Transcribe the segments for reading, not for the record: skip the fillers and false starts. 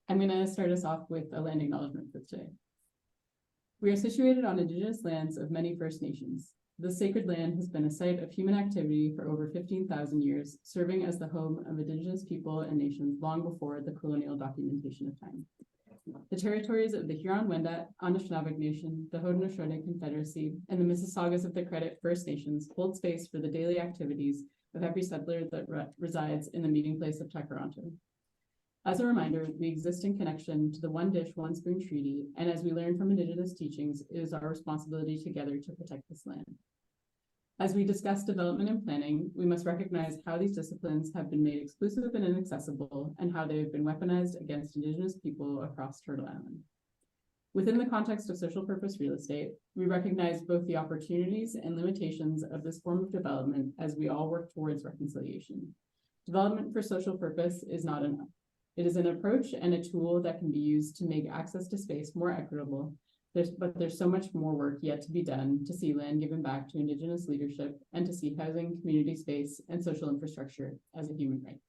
I'm going to start us off with a land acknowledgement for today. We are situated on Indigenous lands of many First Nations. This sacred land has been a site of human activity for over 15,000 years, serving as the home of Indigenous people and nations long before the colonial documentation of time. The territories of the Huron-Wendat, Anishinaabe Nation, the Haudenosaunee Confederacy, and the Mississaugas of the Credit First Nations hold space for the daily activities of every settler that resides in the meeting place of Takaranto. As a reminder, we exist in connection to the One Dish, One Spoon Treaty, and as we learn from Indigenous teachings, it is our responsibility together to protect this land. As we discuss development and planning, we must recognize how these disciplines have been made exclusive and inaccessible, and how they have been weaponized against Indigenous people across Turtle Island. Within the context of social purpose real estate, we recognize both the opportunities and limitations of this form of development as we all work towards reconciliation. Development for social purpose is not enough. It is an approach and a tool that can be used to make access to space more equitable, but there's so much more work yet to be done to see land given back to Indigenous leadership and to see housing, community space, and social infrastructure as a human right.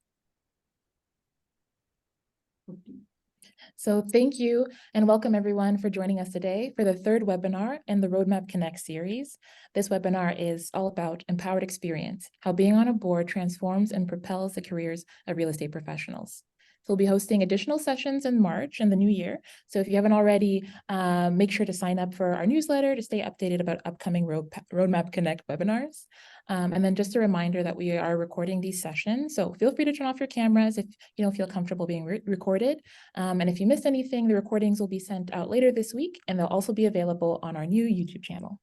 So thank you and welcome everyone for joining us today for the third webinar in the Roadmap Connect series. This webinar is all about empowered experience, how being on a board transforms and propels the careers of real estate professionals. So we'll be hosting additional sessions in March and the new year. So if you haven't already, make sure to sign up for our newsletter to stay updated about upcoming Roadmap Connect webinars. And then just a reminder that we are recording these sessions. So feel free to turn off your cameras if you don't feel comfortable being recorded. And if you missed anything, the recordings will be sent out later this week, and they'll also be available on our new YouTube channel.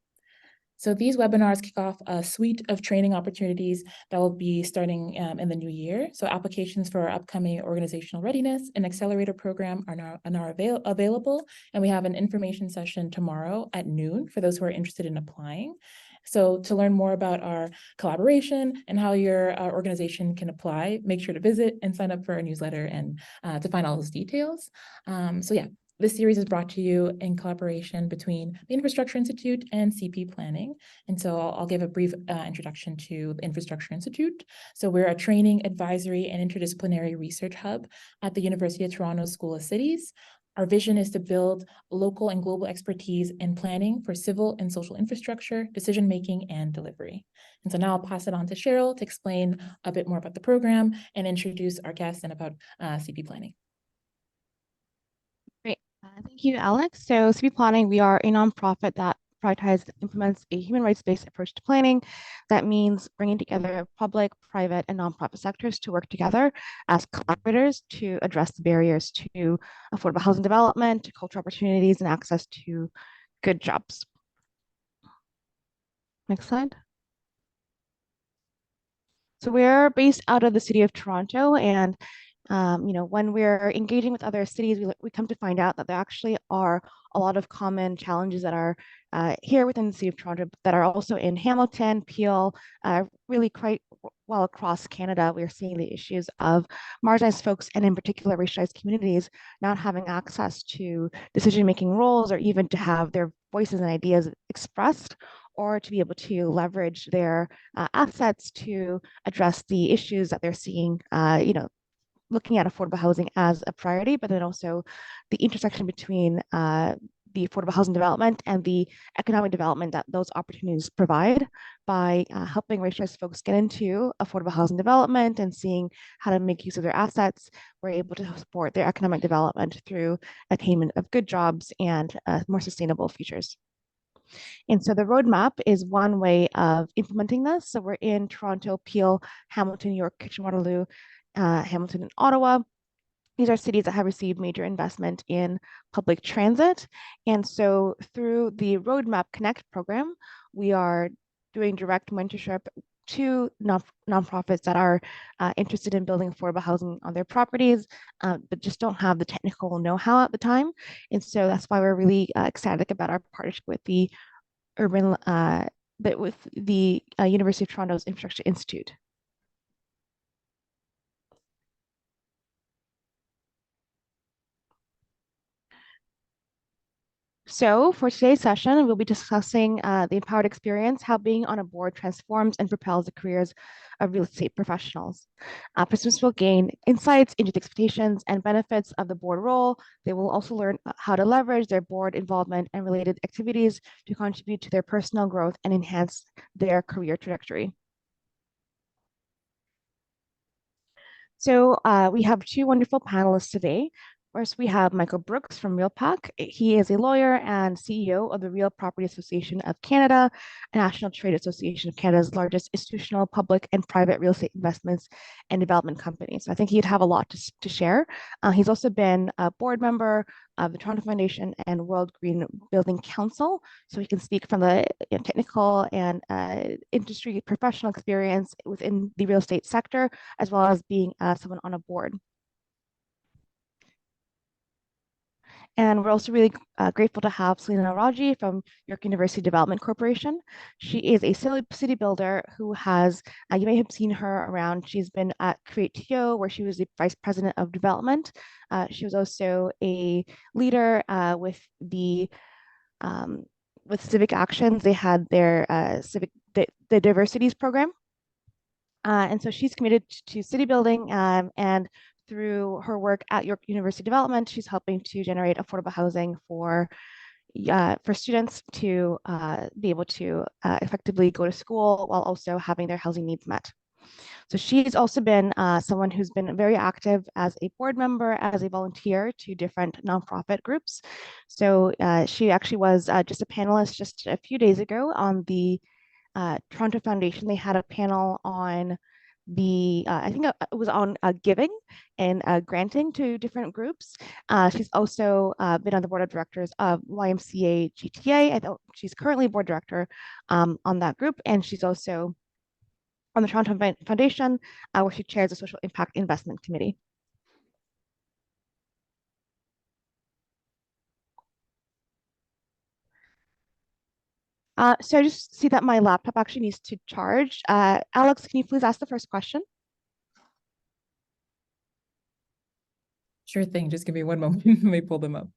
So these webinars kick off a suite of training opportunities that will be starting in the new year. So applications for our upcoming organizational readiness and accelerator program are now available. And we have an information session tomorrow at noon for those who are interested in applying. So to learn more about our collaboration and how your organization can apply, make sure to visit and sign up for our newsletter and to find all those details. So yeah. This series is brought to you in collaboration between the Infrastructure Institute and CP Planning. And so I'll give a brief introduction to the Infrastructure Institute. So we're a training, advisory, and interdisciplinary research hub at the University of Toronto School of Cities. Our vision is to build local and global expertise in planning for civil and social infrastructure, decision-making, and delivery. And so now I'll pass it on to Cheryl to explain a bit more about the program and introduce our guests and about CP Planning. Thank you, Alex. So CP Planning, we are a nonprofit that prioritizes and implements a human rights-based approach to planning. That means bringing together public, private, and nonprofit sectors to work together as collaborators to address the barriers to affordable housing development, cultural opportunities, and access to good jobs. Next slide. So we're based out of the city of Toronto, and when we're engaging with other cities, we come to find out that there actually are a lot of common challenges that are here within the city of Toronto that are also in Hamilton, Peel, really quite well across Canada. We're seeing the issues of marginalized folks and in particular racialized communities not having access to decision-making roles or even to have their voices and ideas expressed or to be able to leverage their assets to address the issues that they're seeing, looking at affordable housing as a priority, but then also the intersection between the affordable housing development and the economic development that those opportunities provide by helping racialized folks get into affordable housing development and seeing how to make use of their assets. We're able to support their economic development through attainment of good jobs and more sustainable futures. And so the roadmap is one way of implementing this. So we're in Toronto, Peel, Hamilton, York, Kitchener-Waterloo, Hamilton, and Ottawa. These are cities that have received major investment in public transit. And so through the Roadmap Connect program, we are doing direct mentorship to nonprofits that are interested in building affordable housing on their properties, but just don't have the technical know-how at the time. And so that's why we're really ecstatic about our partnership with the University of Toronto's Infrastructure Institute. So for today's session, we'll be discussing the empowered experience, how being on a board transforms and propels the careers of real estate professionals. Participants will gain insights into the expectations and benefits of the board role. They will also learn how to leverage their board involvement and related activities to contribute to their personal growth and enhance their career trajectory. So we have two wonderful panelists today. First, we have Michael Brooks from RealPAC. He is a lawyer and CEO of the Real Property Association of Canada, a National Trade Association of Canada's largest institutional, public, and private real estate investments and development company. So I think he'd have a lot to share. He's also been a board member of the Toronto Foundation and World Green Building Council. So he can speak from the technical and industry professional experience within the real estate sector, as well as being someone on a board. And we're also really grateful to have Selena Raji from York University Development Corporation. She is a city builder who has, you may have seen her around. She's been at Create2, where she was the Vice President of Development. She was also a leader with the with Civic Actions. They had their the Diversities program. And so she's committed to city building, and through her work at York University Development, she's helping to generate affordable housing for students to be able to effectively go to school while also having their housing needs met. So she's also been someone who's been very active as a board member, as a volunteer to different nonprofit groups. So she actually was just a panelist just a few days ago on the Toronto Foundation. They had a panel on the, I think it was on giving and granting to different groups. She's also been on the board of directors of YMCA GTA. I think she's currently board director on that group. And she's also on the Toronto Foundation, where she chairs the Social Impact Investment Committee. So I just see that my laptop actually needs to charge. Alex, can you please ask the first question? Sure thing. Just give me one moment. Let me pull them up.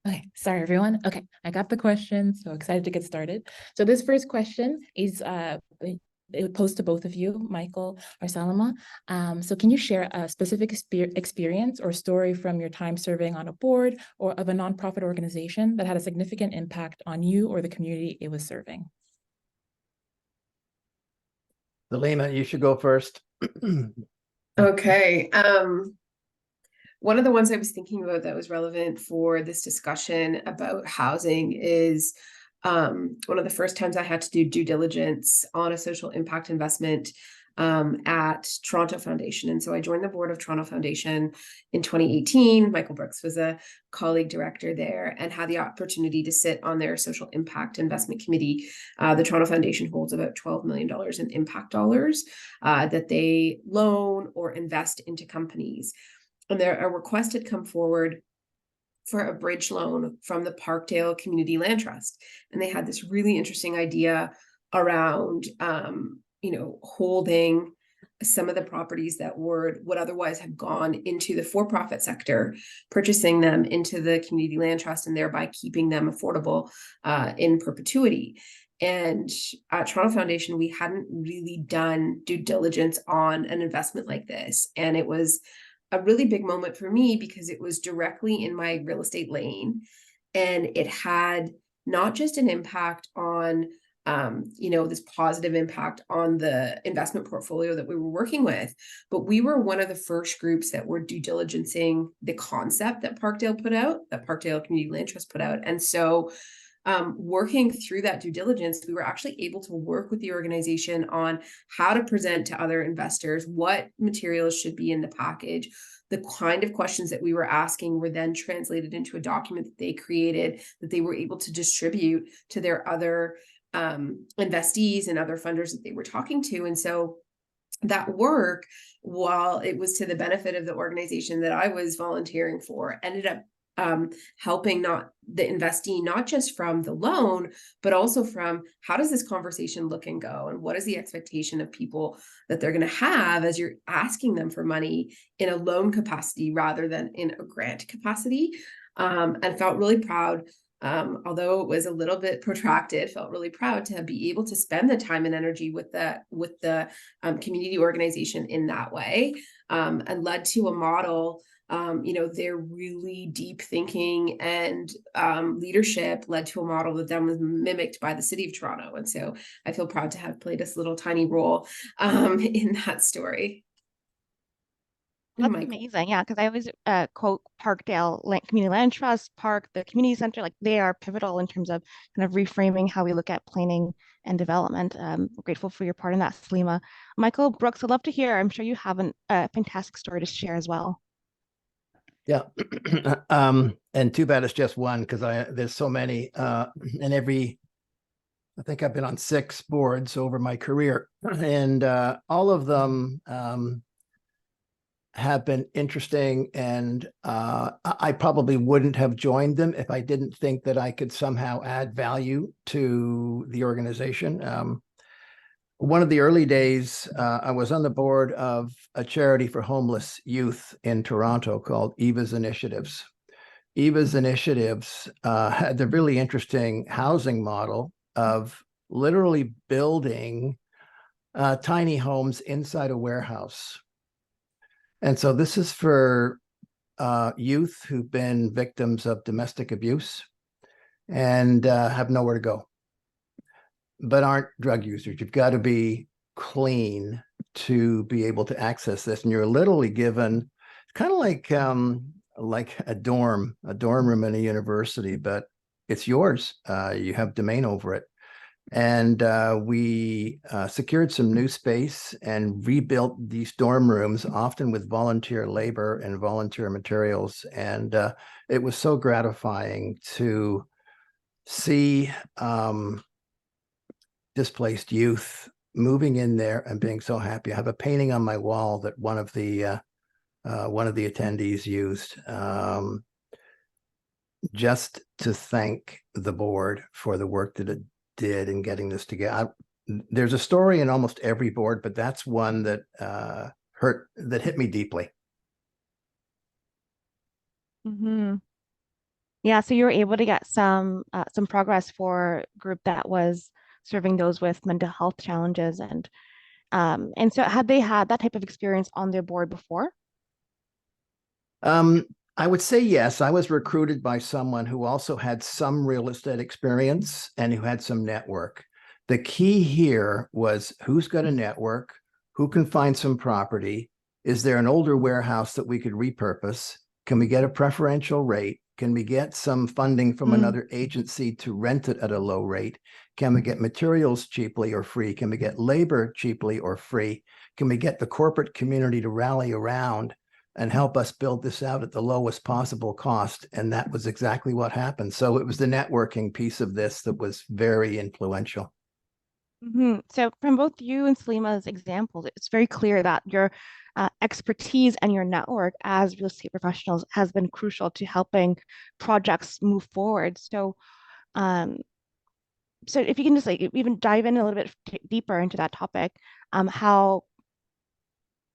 Okay, sorry everyone. Okay, I got the question. So excited to get started. So this first question is it would pose to both of you, Michael or Salama. So can you share a specific experience or story from your time serving on a board or of a nonprofit organization that had a significant impact on you or the community it was serving? Selena, you should go first. Okay. One of the ones I was thinking about that was relevant for this discussion about housing is one of the first times I had to do due diligence on a social impact investment at Toronto Foundation. And so I joined the board of Toronto Foundation in 2018. Michael Brooks was a colleague director there and had the opportunity to sit on their social impact investment committee. The Toronto Foundation holds about $12 million in impact dollars that they loan or invest into companies. And a request had come forward for a bridge loan from the Parkdale Community Land Trust. And they had this really interesting idea around, holding some of the properties that would otherwise have gone into the for-profit sector, purchasing them into the Community Land Trust and thereby keeping them affordable in perpetuity. And at Toronto Foundation, we hadn't really done due diligence on an investment like this. And it was a really big moment for me because it was directly in my real estate lane, and it had not just an impact on this positive impact on the investment portfolio that we were working with, but we were one of the first groups that were due diligencing the concept that Parkdale Community Land Trust put out. And so working through that due diligence, we were actually able to work with the organization on how to present to other investors what materials should be in the package. The kind of questions that we were asking were then translated into a document that they created that they were able to distribute to their other investees and other funders that they were talking to. And so that work, while it was to the benefit of the organization that I was volunteering for, ended up helping not the investee, not just from the loan, but also from how does this conversation look and go, and what is the expectation of people that they're going to have as you're asking them for money in a loan capacity rather than in a grant capacity, and felt really proud. Although it was a little bit protracted, felt really proud to be able to spend the time and energy with the community organization in that way, and led to a model. Their really deep thinking and leadership led to a model that then was mimicked by the city of Toronto. And so I feel proud to have played this little tiny role in that story. That's Michael. amazing. Yeah, because I always quote Parkdale Community Land Trust, Park, the community center, like they are pivotal in terms of kind of reframing how we look at planning and development. Grateful for your part in that, Salima. Michael, Brooks, I'd love to hear. I'm sure you have a fantastic story to share as well. Yeah. And too bad it's just one, because there's so many, and I think I've been on 6 boards over my career, and all of them have been interesting, and I probably wouldn't have joined them if I didn't think that I could somehow add value to the organization. One of the early days, I was on the board of a charity for homeless youth in Toronto called Eva's Initiatives. Eva's Initiatives had the really interesting housing model of literally building tiny homes inside a warehouse. And so this is for youth who've been victims of domestic abuse and have nowhere to go, but aren't drug users. You've got to be clean to be able to access this. And you're literally given kind of like a dorm room in a university, but it's yours. You have domain over it. And we secured some new space and rebuilt these dorm rooms, often with volunteer labor and volunteer materials. And it was so gratifying to see displaced youth moving in there and being so happy. I have a painting on my wall that one of the attendees used, just to thank the board for the work that it did in getting this together. There's a story in almost every board, but that's one that hit me deeply. Mm-hmm. Yeah, so you were able to get some progress for a group that was serving those with mental health challenges, and so had they had that type of experience on their board before? I would say yes. I was recruited by someone who also had some real estate experience and who had some network. The key here was who's got a network, who can find some property. Is there an older warehouse that we could repurpose? Can we get a preferential rate? Can we get some funding from another agency to rent it at a low rate? Can we get materials cheaply or free? Can we get labor cheaply or free? Can we get the corporate community to rally around and help us build this out at the lowest possible cost? And that was exactly what happened. So it was the networking piece of this that was very influential. Mm-hmm. So from both you and Salima's examples, it's very clear that your expertise and your network as real estate professionals has been crucial to helping projects move forward. So, so if you can just like even dive in a little bit deeper into that topic, how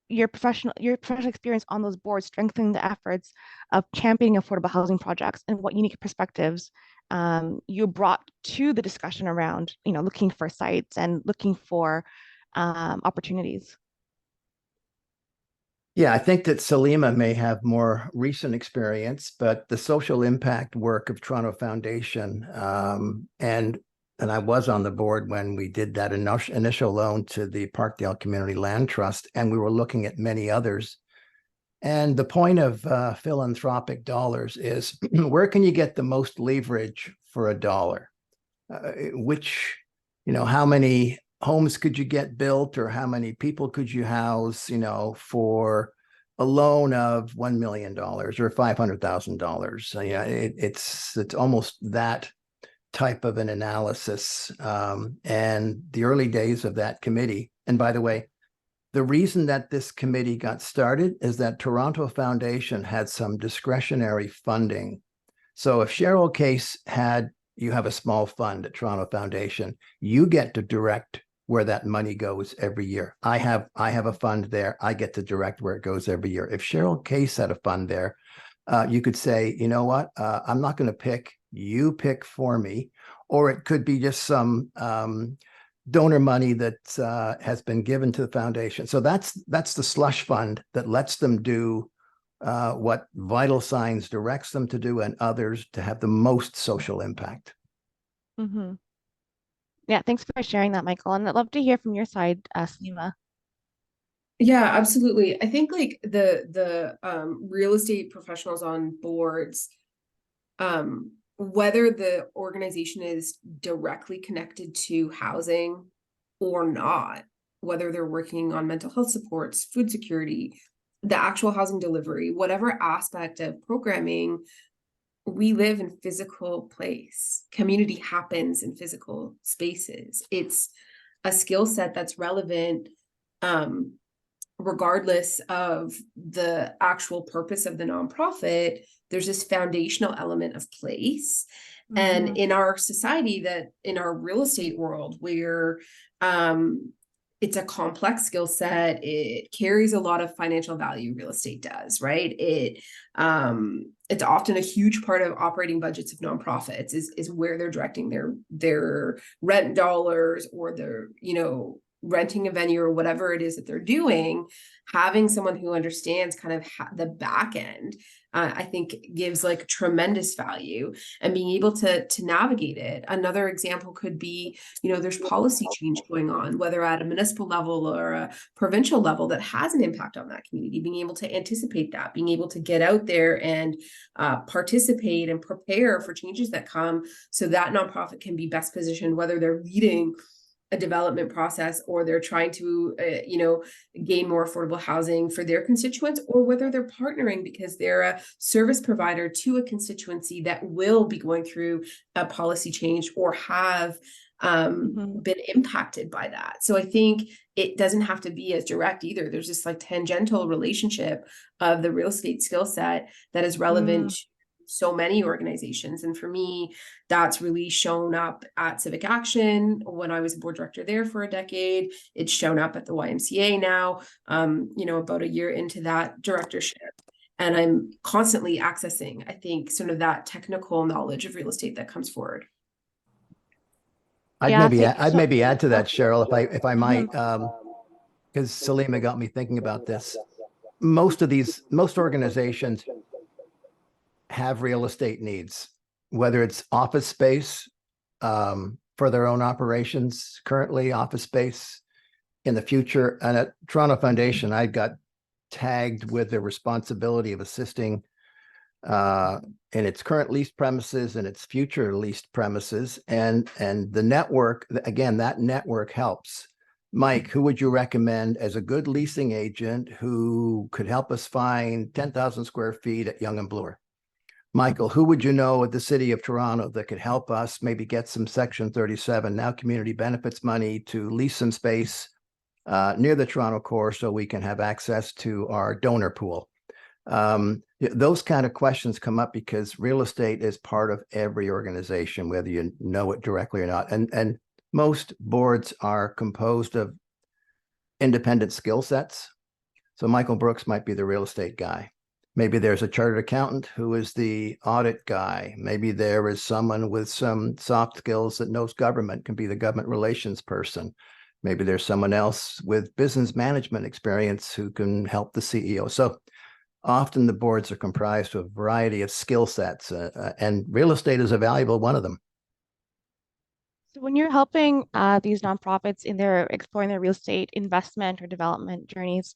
your professional experience on those boards strengthening the efforts of championing affordable housing projects, and what unique perspectives you brought to the discussion around, looking for sites and looking for opportunities. Yeah, I think that Salima may have more recent experience, but the social impact work of Toronto Foundation, and I was on the board when we did that initial loan to the Parkdale Community Land Trust, and we were looking at many others. And the point of philanthropic dollars is where can you get the most leverage for a dollar? How many homes could you get built, or how many people could you house, for a loan of $1 million or $500,000? It's almost that type of an analysis. And the early days of that committee, and by the way, the reason that this committee got started is that Toronto Foundation had some discretionary funding. So if Cheryl Case you have a small fund at Toronto Foundation, you get to direct where that money goes every year. I have a fund there. I get to direct where it goes every year. If Cheryl Case had a fund there, you could say, you know what, I'm not going to pick, you pick for me. Or it could be just some donor money that has been given to the foundation. So that's the slush fund that lets them do what Vital Signs directs them to do and others to have the most social impact. Mm-hmm. Yeah, thanks for sharing that, Michael. And I'd love to hear from your side, Salima. Yeah, absolutely. I think like the real estate professionals on boards, whether the organization is directly connected to housing or not, whether they're working on mental health supports, food security, the actual housing delivery, whatever aspect of programming, we live in physical place. Community happens in physical spaces. It's a skill set that's relevant, regardless of the actual purpose of the nonprofit. There's this foundational element of place. And in our society, that in our real estate world, where it's a complex skill set, it carries a lot of financial value. Real estate does, right? It's often a huge part of operating budgets of nonprofits is where they're directing their rent dollars, or their, renting a venue or whatever it is that they're doing. Having someone who understands kind of the back end, I think gives like tremendous value, and being able to navigate it. Another example could be, there's policy change going on, whether at a municipal level or a provincial level, that has an impact on that community. Being able to anticipate that, being able to get out there and participate and prepare for changes that come, so that nonprofit can be best positioned, whether they're leading a development process or they're trying to, gain more affordable housing for their constituents, or whether they're partnering because they're a service provider to a constituency that will be going through a policy change or have been impacted by that. So I think it doesn't have to be as direct either. There's this like tangential relationship of the real estate skill set that is relevant to so many organizations. And for me, that's really shown up at Civic Action when I was a board director there for a decade. It's shown up at the YMCA now, about a year into that directorship. And I'm constantly accessing, I think, sort of that technical knowledge of real estate that comes forward. I'd maybe add to that, Cheryl, if I might, because Salima got me thinking about this. Most organizations have real estate needs, whether it's office space for their own operations, currently office space in the future. And at Toronto Foundation, I got tagged with the responsibility of assisting in its current leased premises and its future leased premises. And the network, again, that network helps. Mike, who would you recommend as a good leasing agent who could help us find 10,000 square feet at Yonge and Bloor? Michael, who would you know at the City of Toronto that could help us maybe get some Section 37, now community benefits money, to lease some space near the Toronto core so we can have access to our donor pool? Those kind of questions come up because real estate is part of every organization, whether you know it directly or not. And most boards are composed of independent skill sets. So Michael Brooks might be the real estate guy. Maybe there's a chartered accountant who is the audit guy. Maybe there is someone with some soft skills that knows government, can be the government relations person. Maybe there's someone else with business management experience who can help the CEO. So often the boards are comprised of a variety of skill sets, and real estate is a valuable one of them. So when you're helping these nonprofits in their exploring their real estate investment or development journeys,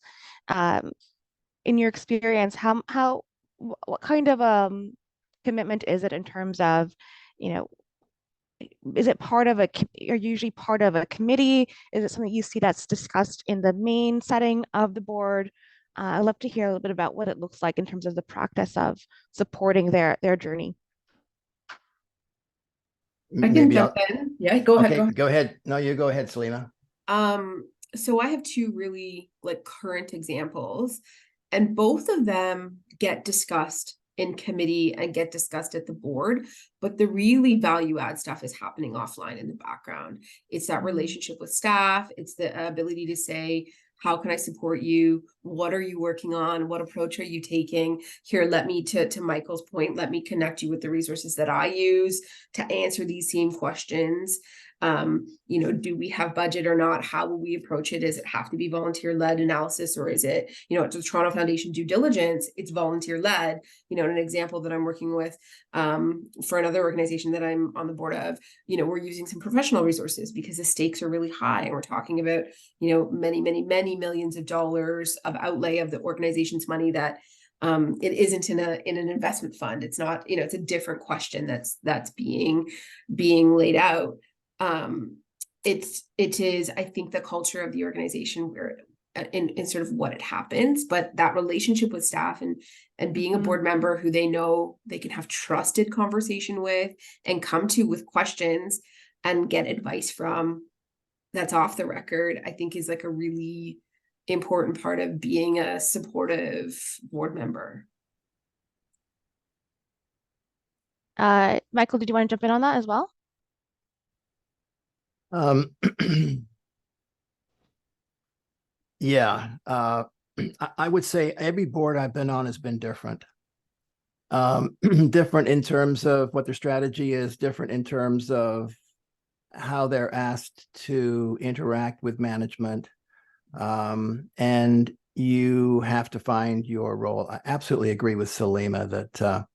in your experience, what kind of commitment is it in terms of, is it part of are usually part of a committee? Is it something you see that's discussed in the main setting of the board? I'd love to hear a little bit about what it looks like in terms of the practice of supporting their journey. I can maybe jump I'll, in. Yeah, go ahead. okay, Go ahead. go ahead. No, you go ahead, Selena. So I have two really like current examples, and both of them get discussed in committee and get discussed at the board, but the really value add stuff is happening offline in the background. It's that relationship with staff, it's the ability to say, how can I support you? What are you working on? What approach are you taking? Here, let me, to Michael's point, let me connect you with the resources that I use to answer these same questions. Do we have budget or not? How will we approach it? Does it have to be volunteer-led analysis, or is it, at the Toronto Foundation due diligence, it's volunteer-led? An example that I'm working with for another organization that I'm on the board of, we're using some professional resources because the stakes are really high. And we're talking about, many, many, many millions of dollars of outlay of the organization's money that it isn't in an investment fund. It's not, it's a different question that's being laid out. It is, I think, the culture of the organization where in sort of what it happens, but that relationship with staff and being a board member who they know they can have trusted conversation with and come to with questions and get advice from that's off the record, I think is like a really important part of being a supportive board member. Michael, did you want to jump in on that as well? Yeah, I would say every board I've been on has been different. Different in terms of what their strategy is, different in terms of how they're asked to interact with management. And you have to find your role. I absolutely agree with Selima that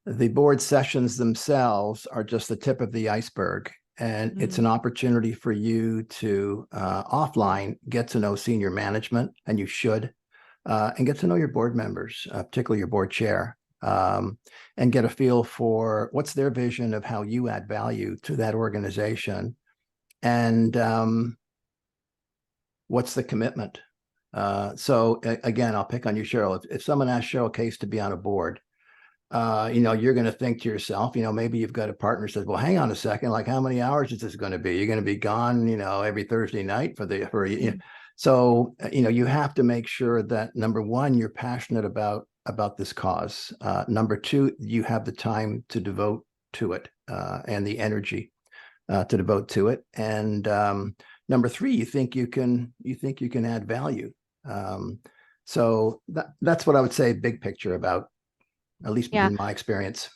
the board sessions themselves are just the tip of the iceberg. And it's an opportunity for you to offline get to know senior management, and you should, and get to know your board members, particularly your board chair, and get a feel for what's their vision of how you add value to that organization, and what's the commitment. So again, I'll pick on you, Cheryl. If someone asks Cheryl Case to be on a board, you're going to think to yourself, maybe you've got a partner says, well, hang on a second, like how many hours is this going to be? You're going to be gone, every Thursday night so, you have to make sure that number one, you're passionate about this cause. Number two, you have the time to devote to it, and the energy to devote to it. And number three, you think you can add value. So that's what I would say, big picture about, at least in my experience.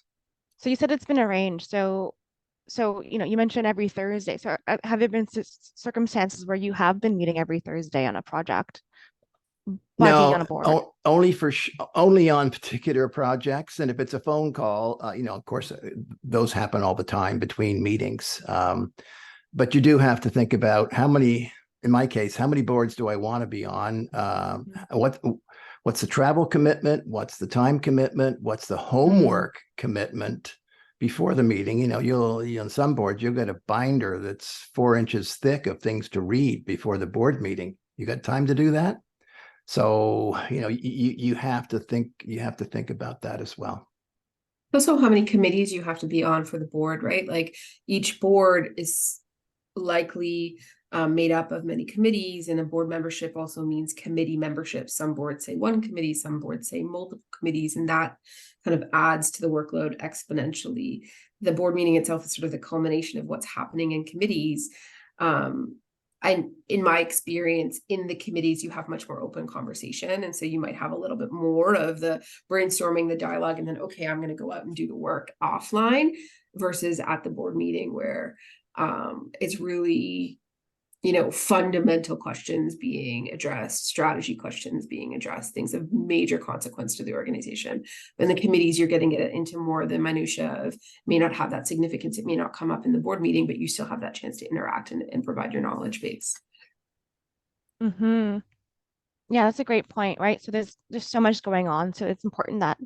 So you said it's been arranged. So you mentioned every Thursday. So have there been circumstances where you have been meeting every Thursday on a project? By being on a board? Only on particular projects. And if it's a phone call, of course, those happen all the time between meetings. But you do have to think about in my case, how many boards do I want to be on? What's the travel commitment? What's the time commitment? What's the homework commitment before the meeting? On some boards, you'll get a binder that's 4 inches thick of things to read before the board meeting. You got time to do that? So, you have to think about that as well. Also, how many committees you have to be on for the board, right? Like each board is likely made up of many committees, and a board membership also means committee membership. Some boards say one committee, some boards say multiple committees, and that kind of adds to the workload exponentially. The board meeting itself is sort of the culmination of what's happening in committees. In my experience in the committees, you have much more open conversation. And so you might have a little bit more of the brainstorming, the dialogue, and then, okay, I'm going to go out and do the work offline, versus at the board meeting where it's really, fundamental questions being addressed, strategy questions being addressed, things of major consequence to the organization. But in the committees, you're getting it into more the minutia of, may not have that significance. It may not come up in the board meeting, but you still have that chance to interact and provide your knowledge base. Yeah, that's a great point, right? So there's so much going on. So it's important that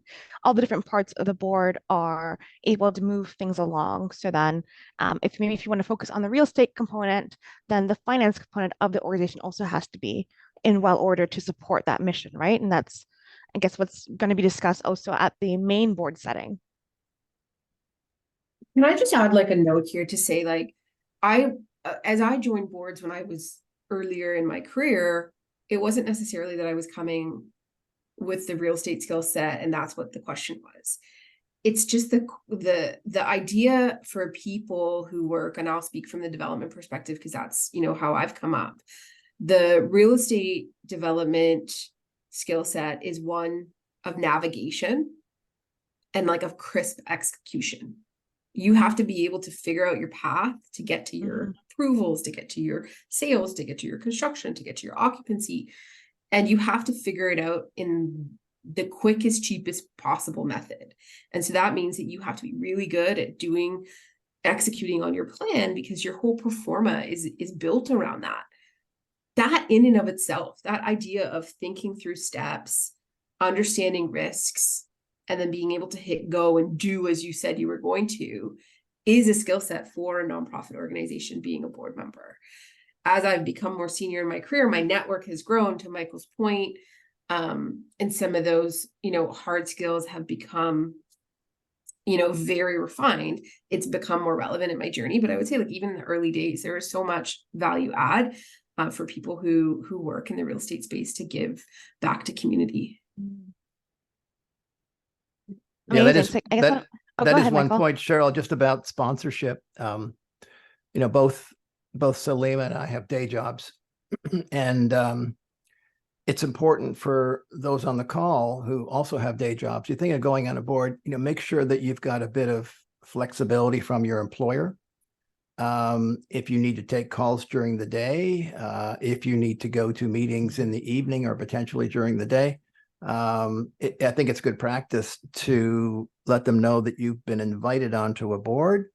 all the different parts of the board are able to move things along. So then if you want to focus on the real estate component, then the finance component of the organization also has to be in well order to support that mission, right? And that's, I guess, what's going to be discussed also at the main board setting. Can I just add like a note here to say like, as I joined boards when I was earlier in my career, it wasn't necessarily that I was coming with the real estate skill set and that's what the question was. It's just the idea for people who work, and I'll speak from the development perspective because that's, you know, how I've come up. The real estate development skill set is one of navigation and like of crisp execution. You have to be able to figure out your path to get to your approvals, to get to your sales, to get to your construction, to get to your occupancy. And you have to figure it out in the quickest, cheapest possible method. And so that means that you have to be really good at executing on your plan because your whole pro forma is built around that. That in and of itself, that idea of thinking through steps, understanding risks, and then being able to hit go and do as you said you were going to is a skill set for a nonprofit organization being a board member. As I've become more senior in my career, my network has grown, to Michael's point. And some of those, you know, hard skills have become, you know, very refined. It's become more relevant in my journey. But I would say like even in the early days, there is so much value add for people who work in the real estate space to give back to community. Yeah, that is Amazing. So I guess that go that is ahead, one Michael. point, Cheryl, just about sponsorship. You know, both Salima and I have day jobs, and it's important for those on the call who also have day jobs. You think of going on a board, you know, make sure that you've got a bit of flexibility from your employer. If you need to take calls during the day, if you need to go to meetings in the evening or potentially during the day, I think it's good practice to let them know that you've been invited onto a board.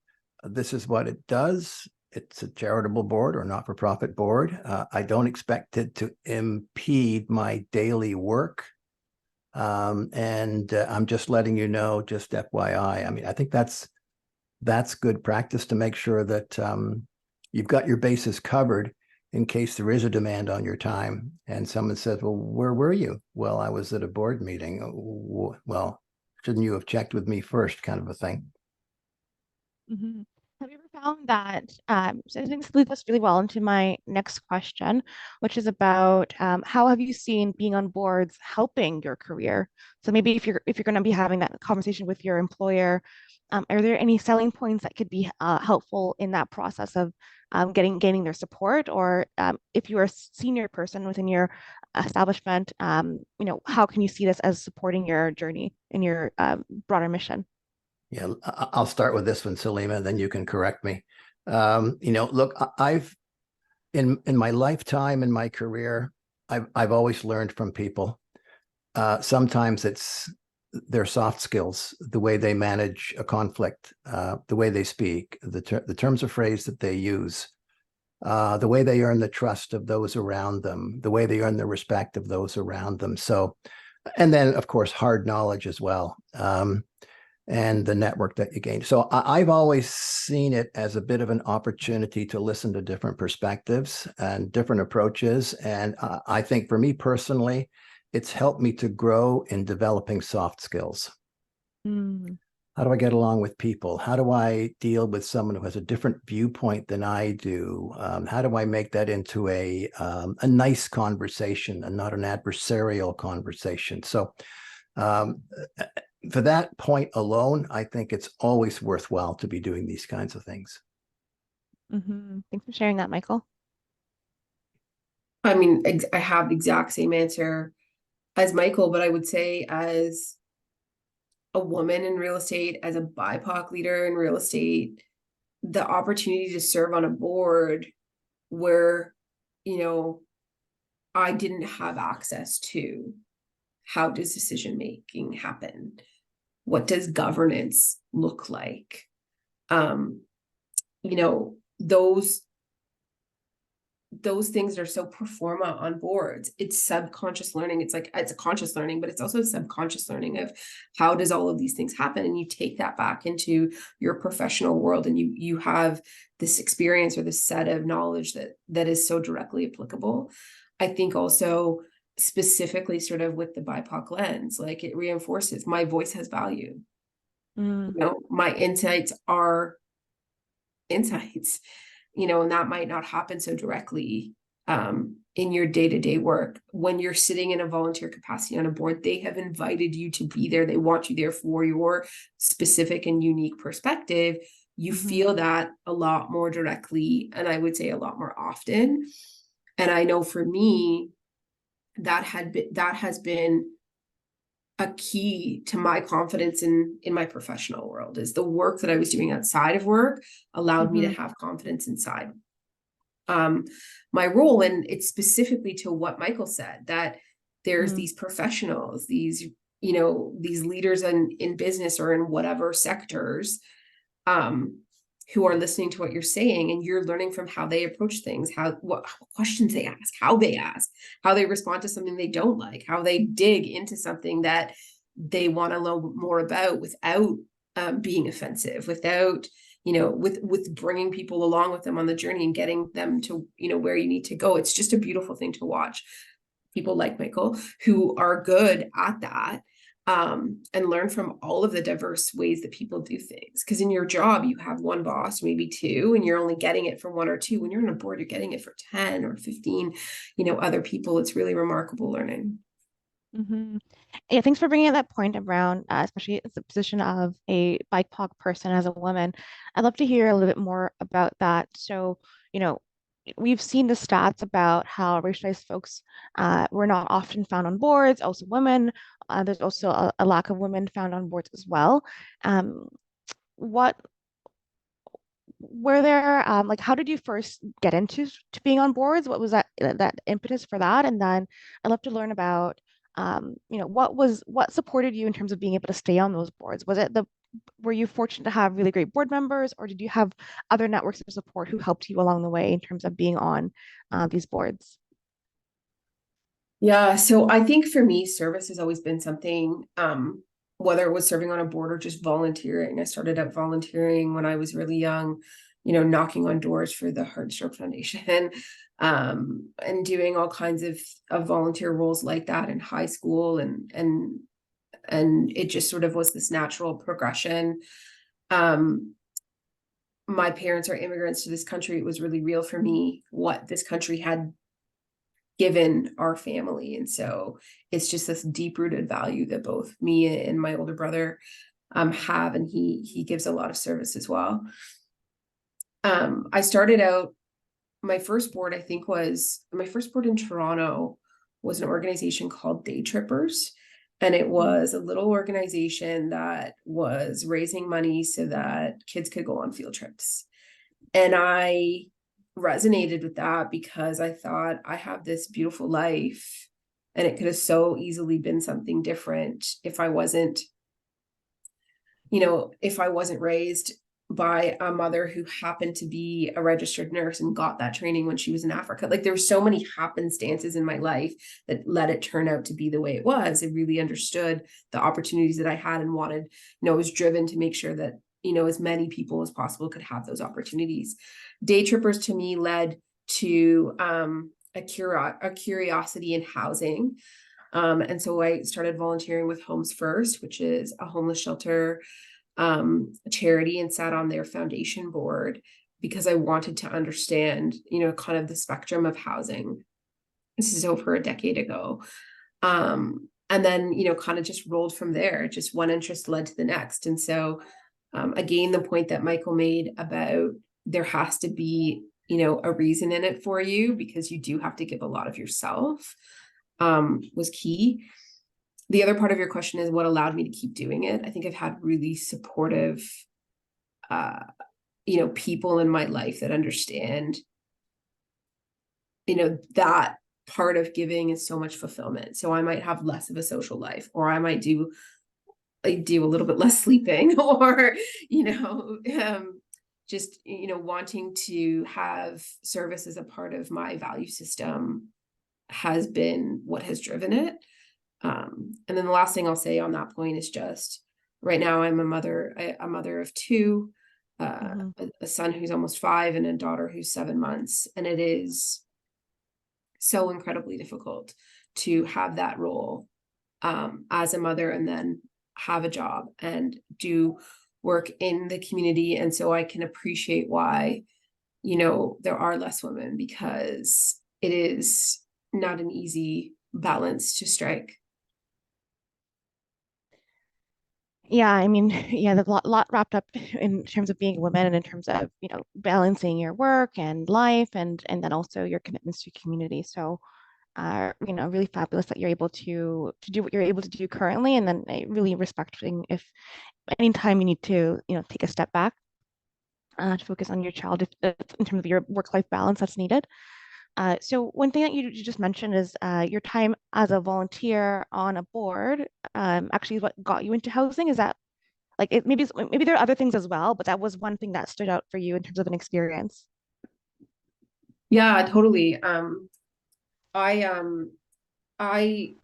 This is what it does. It's a charitable board or not-for-profit board. I don't expect it to impede my daily work. And I'm just letting you know, just FYI. I mean, I think that's good practice to make sure that you've got your bases covered in case there is a demand on your time. And someone says, well, where were you? Well, I was at a board meeting. Well, shouldn't you have checked with me first, kind of a thing. Have you ever found that, so I think this leads us really well into my next question, which is about how have you seen being on boards helping your career? So maybe if you're going to be having that conversation with your employer, are there any selling points that could be helpful in that process of gaining their support? Or if you're a senior person within your establishment, you know, how can you see this as supporting your journey and your broader mission? Yeah, I'll start with this one, Salima, and then you can correct me. You know, look, I've in my lifetime, in my career, I've always learned from people. Sometimes it's their soft skills, the way they manage a conflict, the way they speak, the terms of phrase that they use, the way they earn the trust of those around them, the way they earn the respect of those around them. So, and then of course, hard knowledge as well. And the network that you gain. So I've always seen it as a bit of an opportunity to listen to different perspectives and different approaches. And I think for me personally, it's helped me to grow in developing soft skills. How do I get along with people? How do I deal with someone who has a different viewpoint than I do? How do I make that into a nice conversation and not an adversarial conversation? So for that point alone, I think it's always worthwhile to be doing these kinds of things. Thanks for sharing that, Michael. I mean, I have the exact same answer as Michael, but I would say as a woman in real estate, as a BIPOC leader in real estate, the opportunity to serve on a board where, you know, I didn't have access to how does decision making happen? What does governance look like? You know, those things are so pro forma on boards. It's subconscious learning. It's like, it's a conscious learning, but it's also subconscious learning of how does all of these things happen? And you take that back into your professional world and you have this experience or this set of knowledge that is so directly applicable. I think also specifically sort of with the BIPOC lens, like it reinforces my voice has value. Mm. You know, my insights are insights, you know, and that might not happen so directly in your day-to-day work. When you're sitting in a volunteer capacity on a board, they have invited you to be there. They want you there for your specific and unique perspective. You feel that a lot more directly, and I would say a lot more often. And I know for me, that has been a key to my confidence in my professional world, is the work that I was doing outside of work allowed me to have confidence inside my role. And it's specifically to what Michael said, that there's these professionals, these, you know, these leaders in business or in whatever sectors, who are listening to what you're saying, and you're learning from how they approach things, what questions they ask, how they respond to something they don't like, how they dig into something that they want to know more about without being offensive, without, you know, with bringing people along with them on the journey and getting them to, you know, where you need to go. It's just a beautiful thing to watch people like Michael who are good at that. And learn from all of the diverse ways that people do things. Because in your job, you have one boss, maybe two, and you're only getting it from one or two. When you're on a board, you're getting it for 10 or 15, you know, other people. It's really remarkable learning. Yeah, thanks for bringing up that point around, especially the position of a BIPOC person as a woman. I'd love to hear a little bit more about that. So, you know, we've seen the stats about how racialized folks were not often found on boards, also women. There's also a lack of women found on boards as well. What were there like, how did you first get into being on boards? What was that impetus for that? And then I'd love to learn about you know, what supported you in terms of being able to stay on those boards? Were you fortunate to have really great board members, or did you have other networks of support who helped you along the way in terms of being on these boards? Yeah, so I think for me, service has always been something, whether it was serving on a board or just volunteering. I started out volunteering when I was really young, you know, knocking on doors for the Heart Stroke Foundation, and doing all kinds of volunteer roles like that in high school, and it just sort of was this natural progression. My parents are immigrants to this country. It was really real for me what this country had given our family. And so it's just this deep-rooted value that both me and my older brother have, and he gives a lot of service as well. I started out, my first board in Toronto was an organization called Day Trippers. And it was a little organization that was raising money so that kids could go on field trips. And I resonated with that because I thought, I have this beautiful life, and it could have so easily been something different if I wasn't, you know, if I wasn't raised by a mother who happened to be a registered nurse and got that training when she was in Africa. Like, there were so many happenstances in my life that let it turn out to be the way it was. I really understood the opportunities that I had and wanted, you know, I was driven to make sure that, you know, as many people as possible could have those opportunities. Day Trippers to me led to a curiosity in housing. And so I started volunteering with Homes First, which is a homeless shelter charity, and sat on their foundation board because I wanted to understand, you know, kind of the spectrum of housing. This is over a decade ago. And then, you know, kind of just rolled from there. Just one interest led to the next. And so, again, the point that Michael made about there has to be, you know, a reason in it for you, because you do have to give a lot of yourself, was key. The other part of your question is what allowed me to keep doing it. I think I've had really supportive, you know, people in my life that understand, you know, that part of giving is so much fulfillment. So I might have less of a social life, or I might do a little bit less sleeping, or, you know, just, you know, wanting to have service as a part of my value system has been what has driven it. And then the last thing I'll say on that point is just right now I'm a mother of two, a son who's almost 5 and a daughter who's 7 months. And it is so incredibly difficult to have that role as a mother, and then have a job and do work in the community. And so I can appreciate why, you know, there are less women, because it is not an easy balance to strike. Yeah, I mean, yeah, there's a lot wrapped up in terms of being a woman and in terms of, you know, balancing your work and life and then also your commitments to community. So, you know, really fabulous that you're able to do what you're able to do currently, and then really respecting if anytime you need to, you know, take a step back to focus on your child if in terms of your work-life balance that's needed. So one thing that you just mentioned is your time as a volunteer on a board actually is what got you into housing. Is that like it, maybe there are other things as well, but that was one thing that stood out for you in terms of an experience. Yeah, totally. I I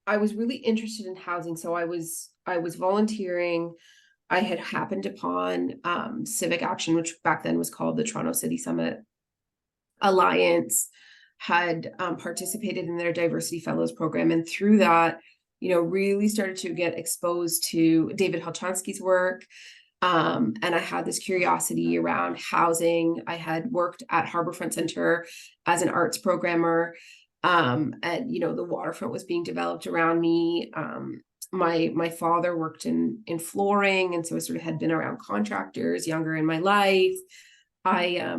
I was really interested in housing, so I was volunteering. I had happened upon Civic Action, which back then was called the Toronto City Summit Alliance, had participated in their Diversity Fellows program, and through that, you know, really started to get exposed to David Halchansky's work. And I had this curiosity around housing. I had worked at Harbourfront Center as an arts programmer, and you know, the waterfront was being developed around me. My father worked in flooring, and so I sort of had been around contractors younger in my life. I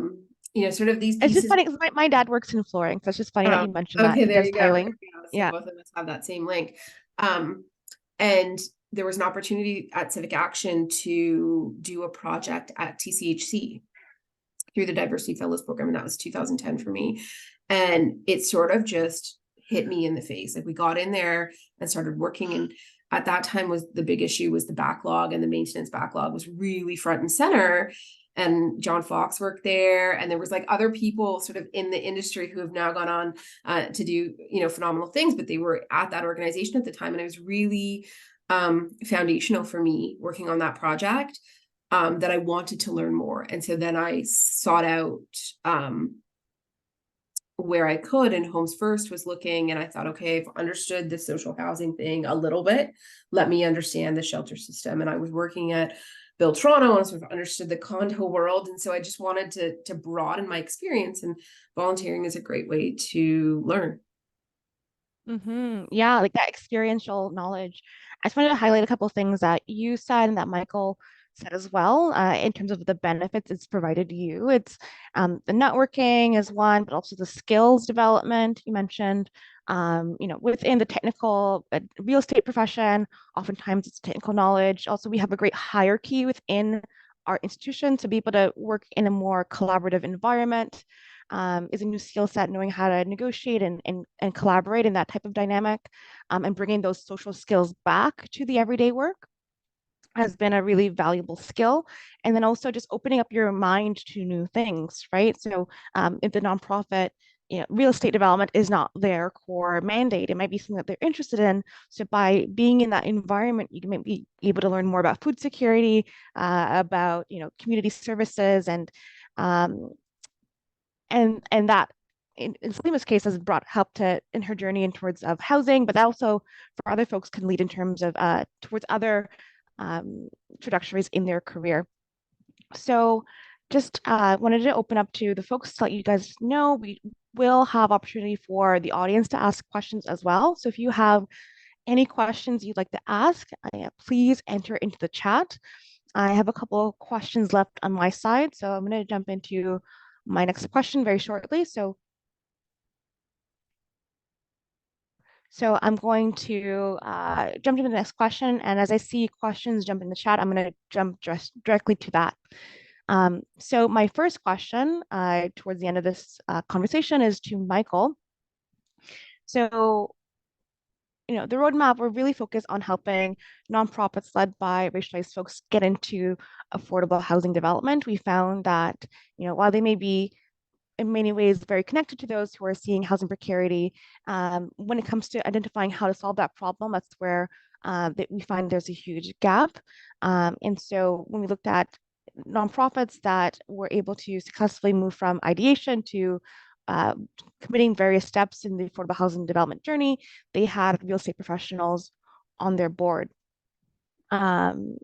you know, sort of these It's just pieces. funny because my dad works in flooring, so it's just funny that you mentioned that Okay, he there does you go. tiling. So Yeah. both of us have that same link. And there was an opportunity at Civic Action to do a project at TCHC through the Diversity Fellows program, and that was 2010 for me. And it sort of just hit me in the face. Like, we got in there and started working, and at that time was the big issue was the backlog, and the maintenance backlog was really front and center. And John Fox worked there, and there was like other people sort of in the industry who have now gone on to do, you know, phenomenal things, but they were at that organization at the time, and it was really foundational for me working on that project, that I wanted to learn more. And so then I sought out where I could, and Homes First was looking, and I thought, okay, I've understood the social housing thing a little bit. Let me understand the shelter system. And I was working at Build Toronto and sort of understood the condo world. And so I just wanted to broaden my experience, and volunteering is a great way to learn. Yeah, like that experiential knowledge. I just wanted to highlight a couple of things that you said and that Michael said as well, in terms of the benefits it's provided you. It's the networking is one, but also the skills development you mentioned. You know, within the technical real estate profession, oftentimes it's technical knowledge. Also, we have a great hierarchy within our institution to be able to work in a more collaborative environment. Is a new skill set, knowing how to negotiate and collaborate in that type of dynamic, and bringing those social skills back to the everyday work has been a really valuable skill. And then also just opening up your mind to new things, right? So if the nonprofit, you know, real estate development is not their core mandate, it might be something that they're interested in. So by being in that environment, you can be able to learn more about food security, about, you know, community services, um, and that in Salima's case has brought help to in her journey in towards of housing, but also for other folks can lead in terms of towards other trajectories in their career. So just wanted to open up to the folks to let you guys know we will have opportunity for the audience to ask questions as well. So if you have any questions you'd like to ask, please enter into the chat. I have a couple of questions left on my side, so I'm going to jump into my next question very shortly. So I'm going to jump to the next question. And as I see questions jump in the chat, I'm going to jump directly to that. So my first question towards the end of this conversation is to Michael. So, you know, the roadmap, we're really focused on helping nonprofits led by racialized folks get into affordable housing development. We found that, you know, while they may be in many ways very connected to those who are seeing housing precarity, when it comes to identifying how to solve that problem, that's where that we find there's a huge gap. And so when we looked at nonprofits that were able to successfully move from ideation to committing various steps in the affordable housing development journey, they had real estate professionals on their board. And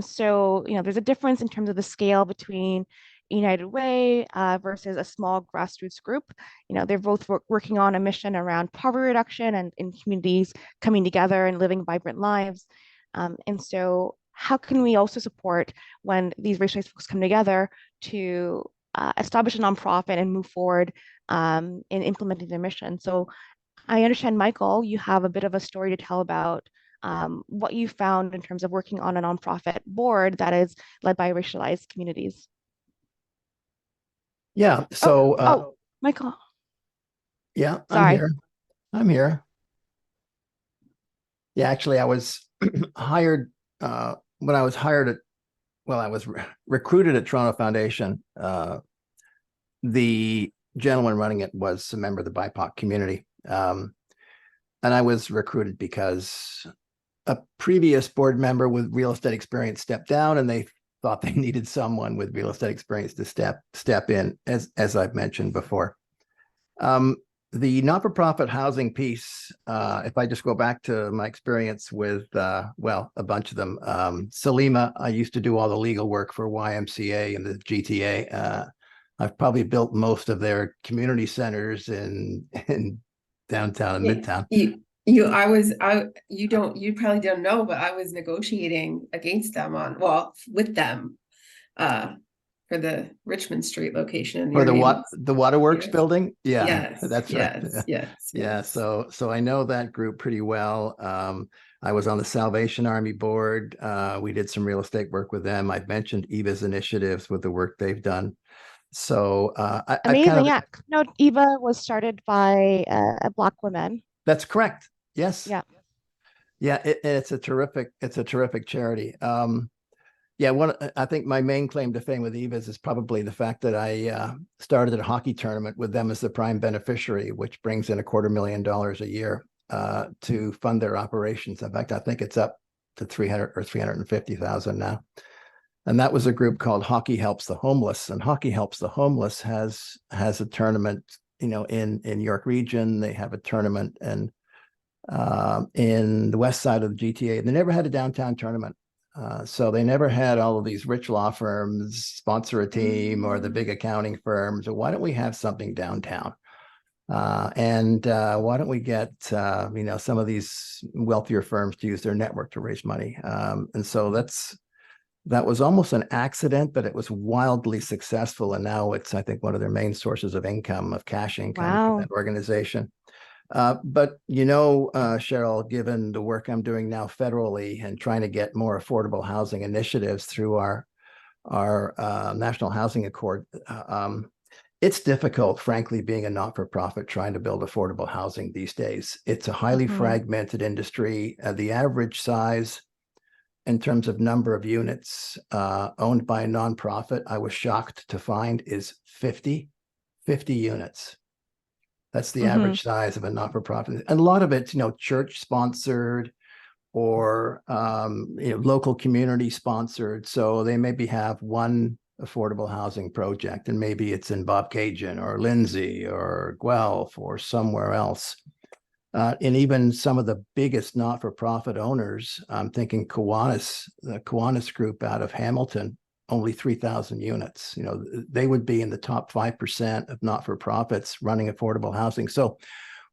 so, there's a difference in terms of the scale between United Way versus a small grassroots group. They're both working on a mission around poverty reduction and in communities coming together and living vibrant lives. And so how can we also support when these racialized folks come together to establish a nonprofit and move forward in implementing their mission? So I understand, Michael, you have a bit of a story to tell about what you found in terms of working on a nonprofit board that is led by racialized communities. Yeah. So, Michael. yeah, Sorry. I'm here. Yeah, actually, I was hired when I was I was recruited at Toronto Foundation. The gentleman running it was a member of the BIPOC community. And I was recruited because a previous board member with real estate experience stepped down, and they thought they needed someone with real estate experience to step in, as I've mentioned before. The not-for-profit housing piece, if I just go back to my experience with, a bunch of them. Salima, I used to do all the legal work for YMCA and the GTA. I've probably built most of their community centers in downtown and midtown. You probably don't know, but I was negotiating against them with them for the Richmond Street location. For the Waterworks building? Yeah, yes, that's right. Yes. Yeah, so I know that group pretty well. I was on the Salvation Army board. We did some real estate work with them. I've mentioned Eva's initiatives with the work they've done. So amazing. Yeah. No, Eva was started by a Black woman. That's correct. Yes. Yeah. Yeah. It's a terrific charity. I think my main claim to fame with Eva's is probably the fact that I started a hockey tournament with them as the prime beneficiary, which brings in $250,000 a year to fund their operations. In fact, I think it's up to 300 or 350,000 now. And that was a group called Hockey Helps the Homeless. And Hockey Helps the Homeless has a tournament, in York Region. They have a tournament in the west side of the GTA. They never had a downtown tournament. So they never had all of these rich law firms sponsor a team or the big accounting firms. So why don't we have something downtown? And why don't we get, some of these wealthier firms to use their network to raise money? And so that was almost an accident, but it was wildly successful. And now it's, I think, one of their main sources of income, of cash income for that organization. But Cheryl, given the work I'm doing now federally and trying to get more affordable housing initiatives through our National Housing Accord, it's difficult, frankly, being a not-for-profit trying to build affordable housing these days. It's a highly fragmented industry. The average size in terms of number of units owned by a nonprofit, I was shocked to find, is 50 units. That's the average size of a not-for-profit. And a lot of it's, church sponsored or, local community sponsored. So they maybe have one affordable housing project, and maybe it's in Bobcaygeon or Lindsay or Guelph or somewhere else. And even some of the biggest not-for-profit owners, I'm thinking Kiwanis, the Kiwanis Group out of Hamilton, only 3,000 units. They would be in the top 5% of not-for-profits running affordable housing. So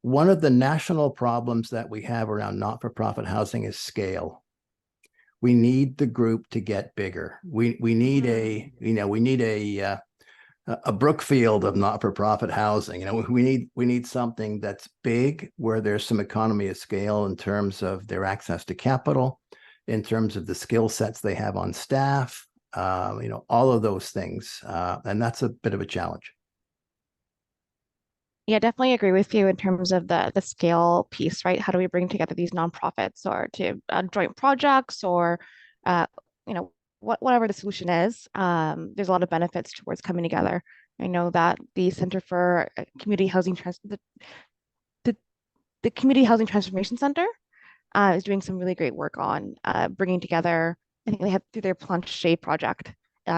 one of the national problems that we have around not-for-profit housing is scale. We need the group to get bigger. We need a Brookfield of not-for-profit housing. We need something that's big, where there's some economy of scale in terms of their access to capital, in terms of the skill sets they have on staff, all of those things. And that's a bit of a challenge. Yeah, definitely agree with you in terms of the scale piece, right? How do we bring together these nonprofits or to joint projects or, whatever the solution is? There's a lot of benefits towards coming together. I know that the Center for Community Housing, the Community Housing Transformation Center is doing some really great work on bringing together. I think they have through their Planche project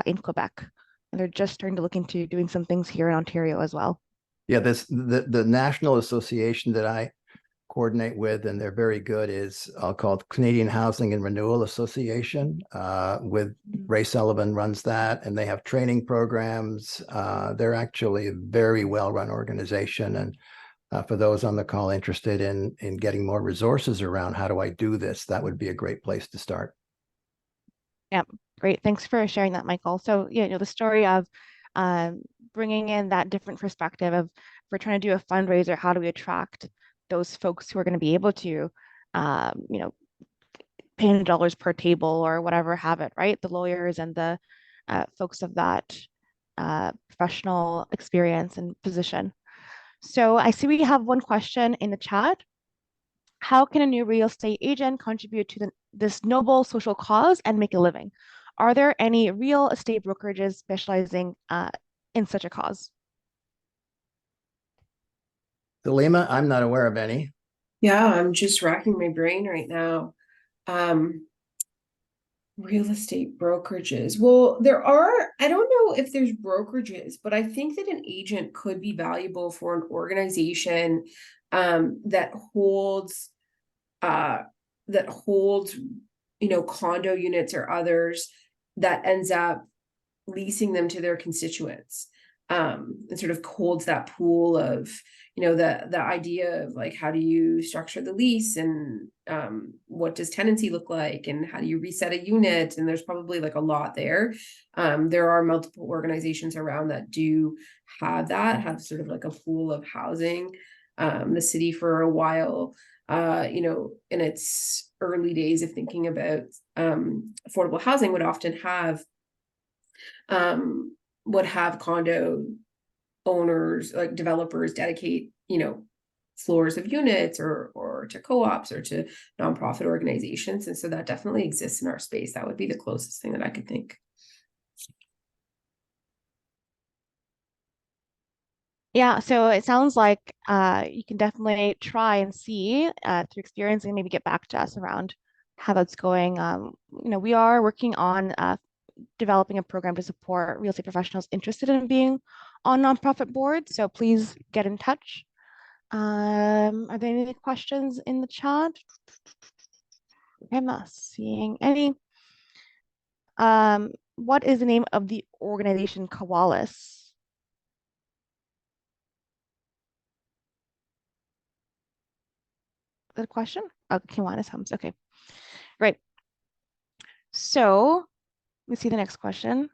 in Quebec, and they're just starting to look into doing some things here in Ontario as well. Yeah, the national association that coordinate with, and they're very good, is called Canadian Housing and Renewal Association. With Ray Sullivan runs that, and they have training programs. They're actually a very well-run organization. And for those on the call interested in getting more resources around how do I do this, that would be a great place to start. Yeah, great. Thanks for sharing that, Michael. So, the story of bringing in that different perspective of, if we're trying to do a fundraiser, how do we attract those folks who are going to be able to, pay $100 per table or whatever, have it, right? The lawyers and the folks of that professional experience and position. So I see we have one question in the chat. How can a new real estate agent contribute to this noble social cause and make a living? Are there any real estate brokerages specializing in such a cause? Delima, I'm not aware of any. Yeah, I'm just racking my brain right now. Real estate brokerages. Well, there are, I don't know if there's brokerages, but I think that an agent could be valuable for an organization that holds condo units or others, that ends up leasing them to their constituents, and sort of holds that pool of, the idea of like, how do you structure the lease, and what does tenancy look like, and how do you reset a unit? And there's probably like a lot there. There are multiple organizations around that do have sort of like a pool of housing. The city for a while, in its early days of thinking about affordable housing, would often have condo owners, like developers, dedicate floors of units or to co-ops or to nonprofit organizations. And so that definitely exists in our space. That would be the closest thing that I could think. Yeah, so it sounds like you can definitely try and see through experience, and maybe get back to us around how that's going. We are working on developing a program to support real estate professionals interested in being on nonprofit boards. So please get in touch. Are there any questions in the chat? I'm not seeing any. What is the name of the organization Koalis? Good question. Oh, Kiwanis Homes. Okay, right. So let me see the next question.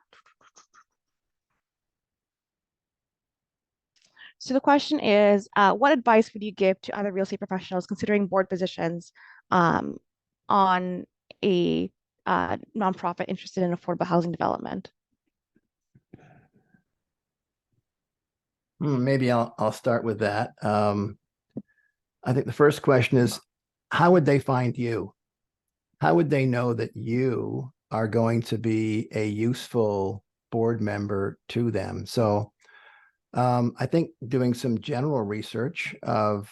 So the question is, what advice would you give to other real estate professionals considering board positions on a nonprofit interested in affordable housing development? Maybe I'll start with that. I think the first question is, how would they find you? How would they know that you are going to be a useful board member to them? So I think doing some general research of